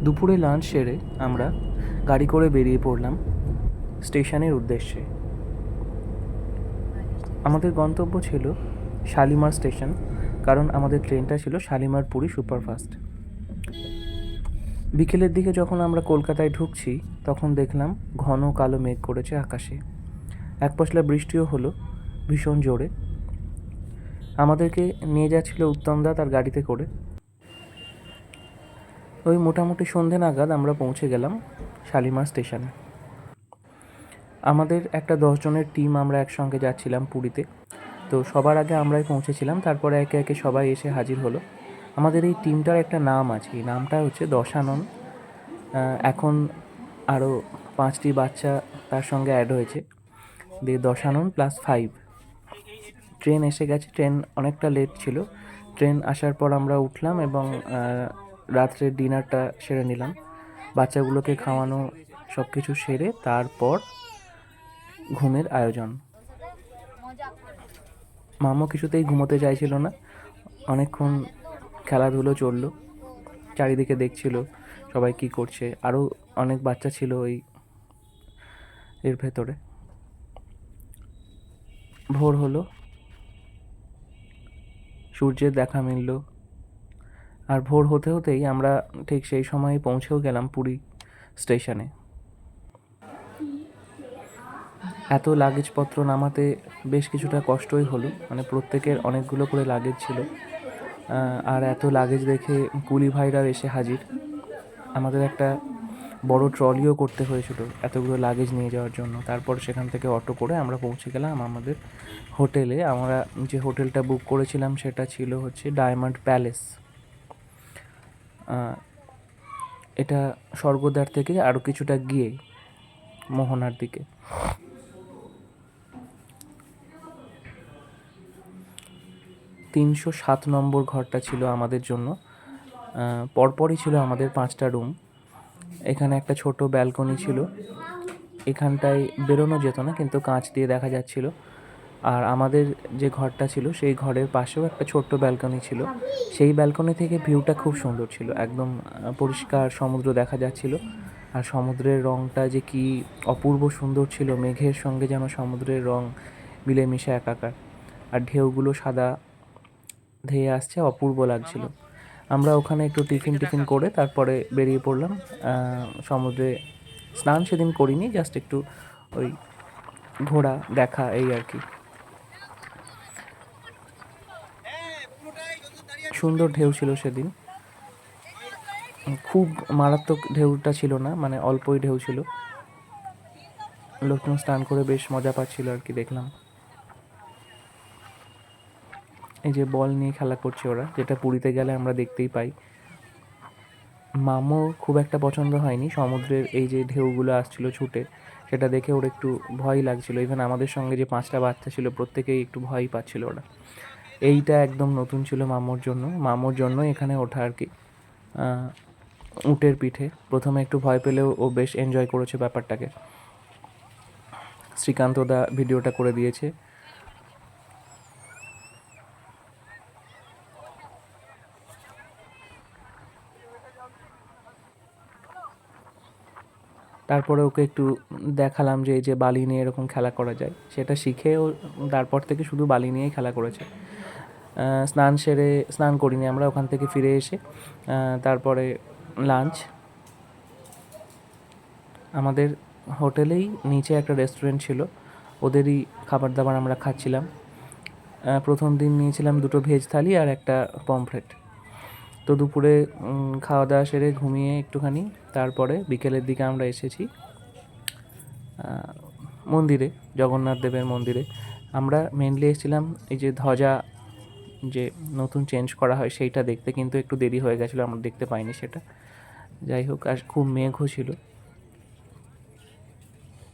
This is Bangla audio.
দুপুরে লাঞ্চ সেরে আমরা গাড়ি করে বেরিয়ে পড়লাম স্টেশনের উদ্দেশ্যে। আমাদের গন্তব্য ছিল শালিমার স্টেশন, কারণ আমাদের ট্রেনটা ছিল শালিমার পুরী সুপারফাস্ট। বিকেলের দিকে যখন আমরা কলকাতায় ঢুকছি তখন দেখলাম ঘন কালো মেঘ করেছে আকাশে, এক পশলা বৃষ্টিও হলো ভীষণ জোরে। আমাদেরকে নিয়ে যাচ্ছিল উত্তমদা তার গাড়িতে করে। ওই মোটামুটি সন্ধে নাগাদ আমরা পৌঁছে গেলাম শালিমার স্টেশনে। আমাদের একটা 10 জনের টিম আমরা একসঙ্গে যাচ্ছিলাম পুরীতে। তো সবার আগে আমরাই পৌঁছেছিলাম, তারপরে একে একে সবাই এসে হাজির হলো। আমাদের এই টিমটার একটা নাম আছে, এই নামটা হচ্ছে দশানন। এখন আরও 5টি বাচ্চা তার সঙ্গে অ্যাড হয়েছে, দিয়ে দশানন +5। ট্রেন এসে গেছে, ট্রেন অনেকটা লেট ছিল। ট্রেন আসার পর আমরা উঠলাম এবং রাত্রের ডিনারটা সেরে নিলাম। বাচ্চাগুলোকে খাওয়ানো সব কিছু সেরে তারপর ঘুমের আয়োজন। মামা কিছুতেই ঘুমোতে চাইছিল না, অনেকক্ষণ খেলাধুলো চললো, চারিদিকে দেখছিল সবাই কী করছে। আরও অনেক বাচ্চা ছিল ওই এর ভেতরে। ভোর হলো, সূর্যের দেখা মিলল, আর ভোর হতে হতেই আমরা ঠিক সেই সময়ে পৌঁছেও গেলাম পুরী স্টেশনে। এত লাগেজপত্র নামাতে বেশ কিছুটা কষ্টই হলো, মানে প্রত্যেকের অনেকগুলো করে লাগেজ ছিল। আর এত লাগেজ দেখে কুলি ভাইরাও এসে হাজির। আমাদের একটা বড় ট্রলিও করতে হয়েছিল এতগুলো লাগেজ নিয়ে যাওয়ার জন্য। তারপর সেখান থেকে অটো করে আমরা পৌঁছে গেলাম আমাদের হোটেলে। আমরা যে হোটেলটা বুক করেছিলাম সেটা ছিল হচ্ছে ডায়মন্ড প্যালেস। এটা স্বর্গদ্বার থেকে আরও কিছুটা গিয়ে মোহনার দিকে। 307 নম্বর ঘরটা ছিল আমাদের জন্য। পরপরই ছিল আমাদের 5টা রুম। এখানে একটা ছোট ব্যালকনি ছিল, এখানটায় বেরোনো যেত না কিন্তু কাঁচ দিয়ে দেখা যাচ্ছিল। আর আমাদের যে ঘরটা ছিল সেই ঘরের পাশেও একটা ছোট্ট ব্যালকনি ছিল। সেই ব্যালকনি থেকে ভিউটা খুব সুন্দর ছিল, একদম পরিষ্কার সমুদ্র দেখা যাচ্ছিল। আর সমুদ্রের রঙটা যে কি অপূর্ব সুন্দর ছিল, মেঘের সঙ্গে যেন সমুদ্রের রঙ মিলেমিশে একাকার। আর ঢেউগুলো সাদা ধেয়ে আসছে, অপূর্ব লাগছিল। আমরা ওখানে একটু টিফিন করে তারপরে বেরিয়ে পড়লাম সমুদ্রে। স্নান সেদিন করিনি, জাস্ট একটু ওই ঘোরা দেখা এই আর কি। সুন্দর ঢেউ ছিল সেদিন, খুব মারাত্মক ঢেউটা ছিল না, মানে অল্পই ঢেউ ছিল। লোকজন স্নান করে বেশ মজা পাচ্ছিল আর কি, দেখলাম। এই যে বল নিয়ে খেলা করছে ওরা, যেটা পুরীতে গেলে আমরা দেখতেই পাই। মামোর খুব একটা পছন্দ হয়নি সমুদ্রের এই যে ঢেউগুলো আসছিল ছুটে, সেটা দেখে ওর একটু ভয় লাগছিল। ইভেন আমাদের সঙ্গে যে 5টা বাচ্চা ছিল প্রত্যেকেই একটু ভয় পাচ্ছিল ওরা। এইটা একদম নতুন ছিল মামোর জন্য এখানে ওঠা আর কি। উটের পিঠে প্রথমে একটু ভয় পেলেও ও বেশ এনজয় করেছে ব্যাপারটাকে। শ্রীকান্তদা ভিডিওটা করে দিয়েছে। তারপরে ওকে একটু দেখালাম যে এই যে বালি নিয়ে এরকম খেলা করা যায়, সেটা শিখে ও তারপর থেকে শুধু বালি নিয়েই খেলা করেছে। স্নান করিনি আমরা ওখান থেকে ফিরে এসে। তারপরে লাঞ্চ আমাদের হোটেলেই নিচে একটা রেস্টুরেন্ট ছিল, ওদেরই খাবার দাবার আমরা খাচ্ছিলাম। প্রথম দিন নিয়েছিলাম 2টো ভেজ থালি আর একটা পমফ্রেট। তো দুপুরে খাওয়া দাওয়া সেরে ঘুমিয়ে একটুখানি তারপরে বিকেলের দিকে আমরা এসেছি মন্দিরে, জগন্নাথ দেবের মন্দিরে। আমরা মেনলি এসেছিলাম এই যে ধ্বজা যে নতুন চেঞ্জ করা হয় সেইটা দেখতে, কিন্তু একটু দেরি হয়ে গেছিলো, আমরা দেখতে পাইনি সেটা। যাই হোক, আর খুব মেঘও ছিল।